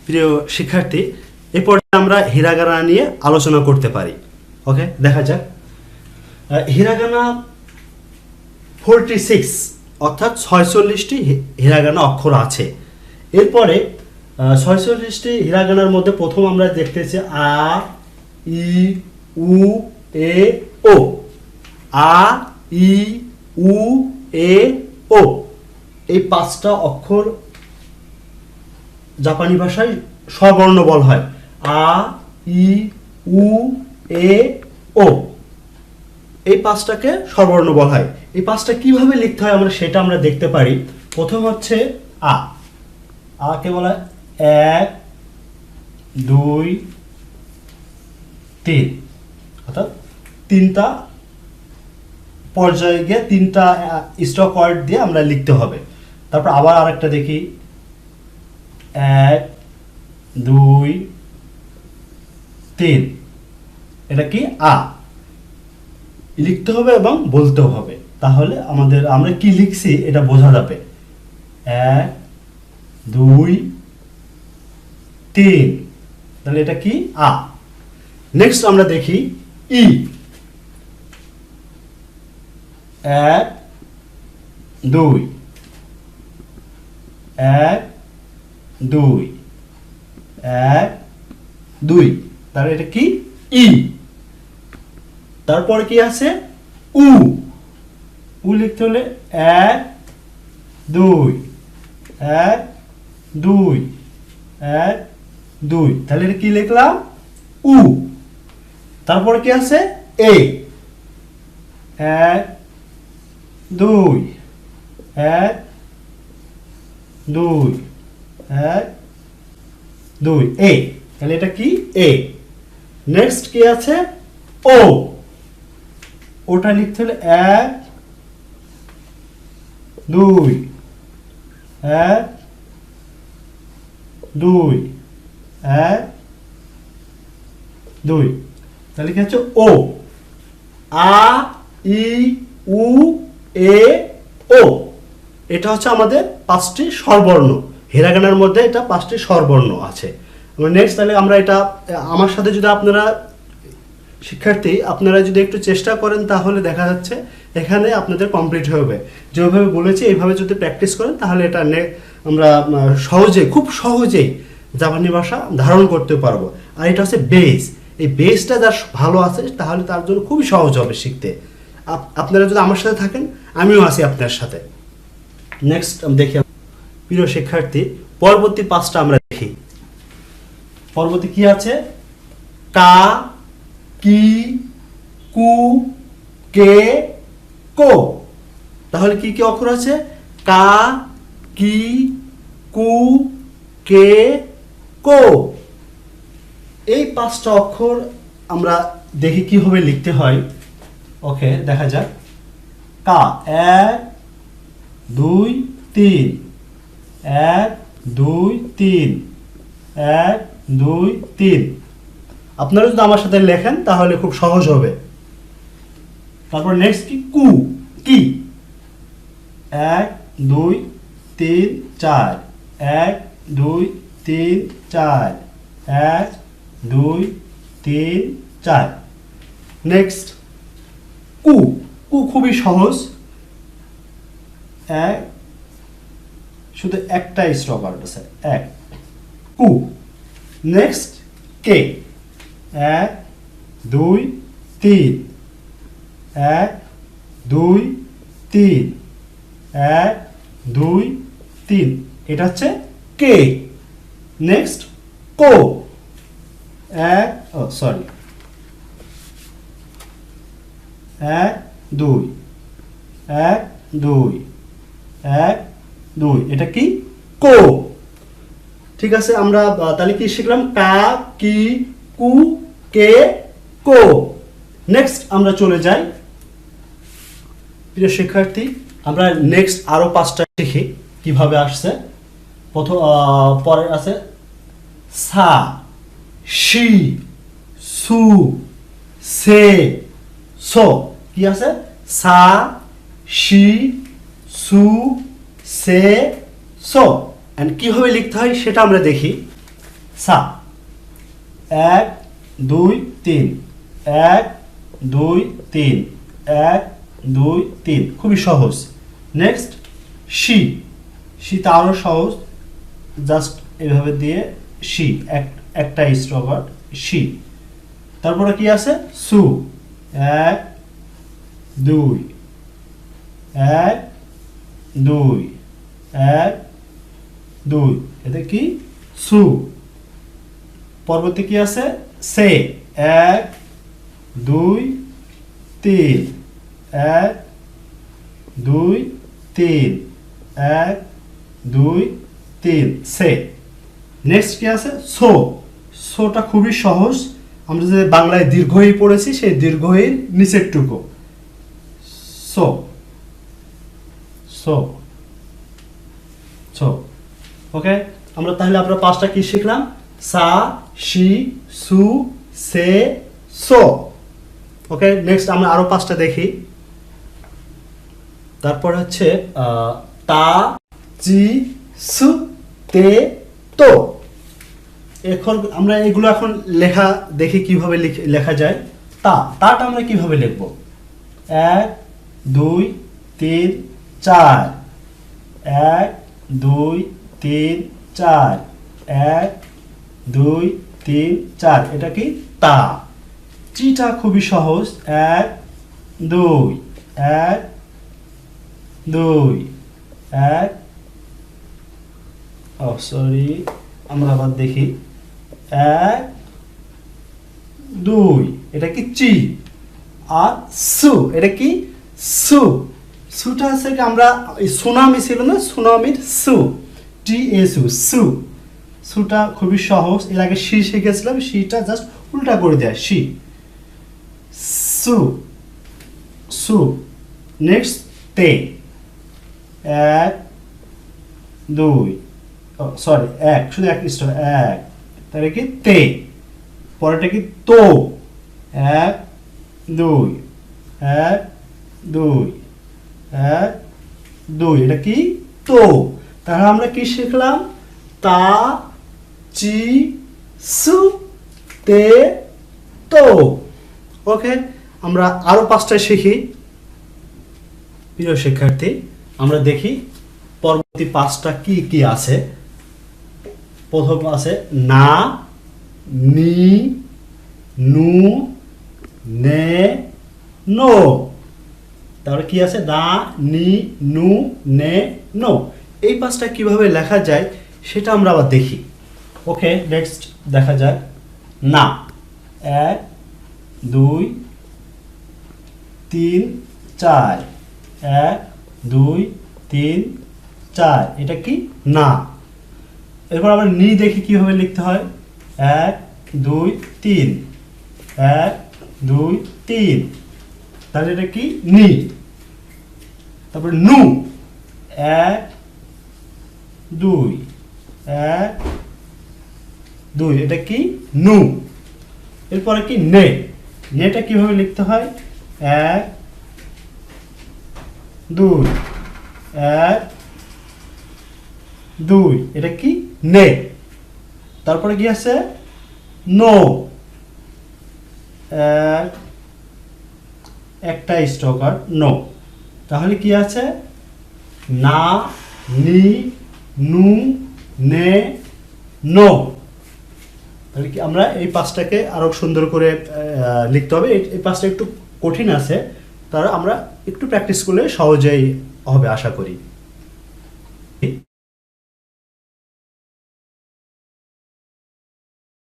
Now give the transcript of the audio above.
প্রিয় শিক্ষার্থী, এরপর আমরা হিরাগানা নিয়ে আলোচনা করতে পারি। ওকে, দেখা যাক। হিরাগানা 46 অর্থাৎ 46টি হিরাগানা অক্ষর আছে। এরপরে 46টি হিরাগানার মধ্যে প্রথম আমরা দেখতেছি আ, ই, উ, এ, ও। আ, ই, উ, এ, ও। এই 5টা অক্ষর জাপানি ভাষায় স্বরবর্ণ বলা হয়। আ, ই, উ, এ, ও। এই 5টাকে স্বরবর্ণ বলা হয়। এই 5টা কিভাবে লিখতে হয় সেটা আমরা দেখতে পারি। প্রথম হচ্ছে আ। আ কে বলা হয় 1, 2, 3, অর্থাৎ 3টা পর্যায়ে গিয়ে 3টা স্টপ ওয়ার্ড দিয়ে আমরা লিখতে হবে। তারপর আবার আরেকটা দেখি 1, 2, 3। এটা কি আ লিখতে হবে এবং বলতেও হবে, তাহলে আমরা কি লিখছি এটা বোঝা যাবে। 1, 2, 3, তাহলে এটা কি আ। নেক্সট আমরা দেখি ই। 1, 2, 1, 2, 1, 2, তাহলে এটা কি ই। তারপর কি আছে উ। উ লিখতে হলে 1, 2, 1, 2, 1, 2, তাহলে এটা কি লিখলাম উ। তারপর কি আছে এ। 1, 2, 1, 2, 1, 2, এ। তাহলে এটা কি এ। নেক্সট কি আছে ও। ওটা লিখতে হলে 1, 2, 1, 2, 1, 2, তাহলে কি হচ্ছে ও। আ, ই, উ, এ, ও। এটা হচ্ছে আমাদের 5টি স্বরবর্ণ। হিরাগানার মধ্যে এটা 5টি স্বরবর্ণ আছে। নেক্সট তাহলে আমরা এটা আমার সাথে যদি আপনারা শিক্ষার্থী আপনারা যদি একটু চেষ্টা করেন তাহলে দেখা যাচ্ছে এখানে আপনাদের কমপ্লিট হবে। যেভাবে বলেছি এইভাবে যদি প্র্যাকটিস করেন তাহলে এটা আমরা খুব সহজেই জাপানি ভাষা ধারণ করতে পারবো। আর এটা হচ্ছে বেস। এই বেসটা যার ভালো আছে তাহলে তার জন্য খুবই সহজ হবে শিখতে। আপনারা যদি আমার সাথে থাকেন, আমিও আছি আপনার সাথে। নেক্সট দেখি প্রিয় শিক্ষার্থী, পরবর্তী 5টা আমরা দেখি। পরবর্তী কি আছে কা, কি, কু, কে, কো। তাহলে কি কি অক্ষর আছে কা, কি, কু, কে, কো। এই 5টা অক্ষর আমরা দেখি কিভাবে লিখতে হয়। ওকে, দেখা যাক। কা 1, 2, 3, 1, 2, 3, 1, 2, 3। আপনারা যদি আমার সাথে লেখেন তাহলে খুব সহজ হবে। তারপর নেক্সট কি কু, কি 1, 2, 3, 4, 1, 2, 3, 4, 1, 2, 3, 4। নেক্সট কু, কু খুবই সহজ। শুধু একটা স্টপ ওয়ার্ড আছে 1, কু। নেক্সট কে 1, 2, 3, 1, 2, 3, 1, 2, 3, এটা হচ্ছে কে। নেক্সট কো 1, 2, 1, 2, 1, 2, এটা কি কো। ঠিক আছে, আমরা তাহলে কি শিখলাম কা, কি, কু, কে, কো। নেক্সট আমরা চলে যাই প্রিয় শিক্ষার্থী, আমরা নেক্সট আরো 5টা শিখি কিভাবে আসছে। প্রথম পরে আছে সা, শি, সু, সে, সো। কি আছে সা, শি, সু, সে, সো। এন্ড কিভাবে লিখতে হয় সেটা আমরা দেখি। সা 1 2 3 1 2 3 1 2 3 খুবই সহজ। নেক্সট শি, শীতে আরো সহজ, জাস্ট এভাবে দিয়ে শি একটা স্ট্রোক শি। তারপরে কি আছে সু 1 2 1 2 1 2 এটা কি সু। পরবর্তী কি আছে সে 1 2 3 1 2 3 1 2 3 সে। নেক্সট কি আছে সো, সোটা খুবই সহজ, আমরা যে বাংলায় দীর্ঘই পড়েছি সেই দীর্ঘই নিচের টুকু সো সো সো। ওকে, আমরা তাহলে আমরা পাঁচটা কি শিখলাম, সা শি সু সে সো। ওকে, নেক্সট আমরা আরো পাঁচটা দেখি। তারপর হচ্ছে তা চি সু তে তো। এখন আমরা এগুলো এখন লেখা দেখি কিভাবে লেখা যায়। তাটা আমরা কিভাবে লিখব, 1 2 3 4 1 2 3 4 1 2 3 4 এটা কি তা। চিটা খুবই সহজ, 1 2 1 2 1 ও সরি আমরা আবার দেখি 1 2 এটা কি চি। আর সু এটা কি সু। সুটা আছে কি আমরা সুনামি ছিল না, সুনামির সু টি এ সু সু। সুটা খুবই সহজ, এর আগে শি শিখেছিলাম, শিটা জাস্ট উল্টা করে দেয় শি সু সু। নেক্সট তে 1 2 সরি 1 শুধু এক স্টপ 1 তাহলে কি তে। পরেরটা কি তো 1 2 1 2 1 2 এটা কি তো। তাহলে আমরা কি শিখলাম, তা চি সু তে তো। ওকে, আমরা আরো পাঁচটা শিখি। প্রিয় শিক্ষার্থী, আমরা দেখি পরবর্তী পাঁচটা কি কি আছে। প্রথম আছে না নি নু নে নো। তারপরে কি আছে না নি নু নে নো। এই পাঁচটা কিভাবে লেখা যায় সেটা আমরা আবার দেখি। ওকে, নেক্সট দেখা যাক। না 1 2 3 4 1 2 3 4 এটা কি না। এরপর আমরা নি দেখি কিভাবে লিখতে হয়, 1 2 3 1 2 3 তাহলে এটা কি নি। তারপর নু 1 2 1 2 এটা কি নু। এরপরে কি নে, নেটা কিভাবে লিখতে হয়, 1 2 1 2 এটা কি নে। তারপরে কি আছে নো, একটা স্টকার নো। তাহলে কি আছে না নি নু নে নো। তাহলে কি আমরা এই পাঁচটাকে আরো সুন্দর করে লিখতে হবে। এই পাঁচটা একটু কঠিন আছে, তারা আমরা একটু প্র্যাকটিস করলে সহজেই হবে আশা করি।